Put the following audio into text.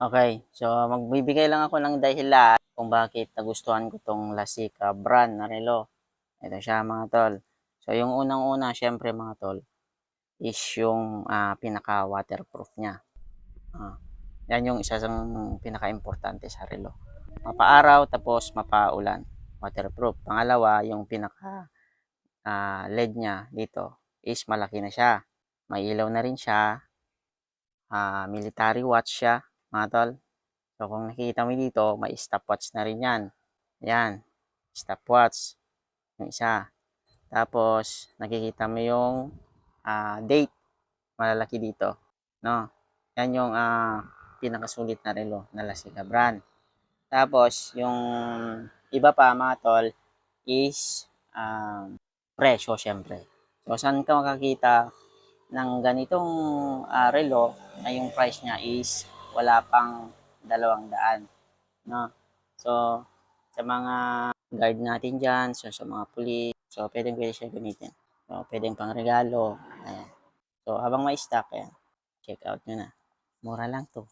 Okay, so magbibigay lang ako ng dahilan kung bakit nagustuhan ko 'tong Lasika brand na relo. Ito siya mga tol. So yung unang-una siyempre mga tol is yung, pinaka-waterproof niya. Ah, 'Yan yung isa sang pinakaimportante sa relo. Mapa-araw tapos mapa-ulan, waterproof. Pangalawa yung pinaka, LED niya dito is malaki na siya. May ilaw na rin siya, military watch siya mga tol. So kung nakikita mo dito, may stopwatch na rin yan. Yan, stopwatch, yung isa. Tapos, nakikita mo yung date, malalaki dito. No? Yan yung pinakasulit na relo na Lasika brand. Tapos, yung iba pa mga tol is presyo syempre. So, saan ka makakita ng ganitong relo na yung price niya is wala pang 200, no? So, sa mga guard natin dyan, so sa mga pulis, so pwede siya gamitin. So, pwedeng pang regalo, ayan. So, habang may stock, ayan, check out nyo na. Mura lang to.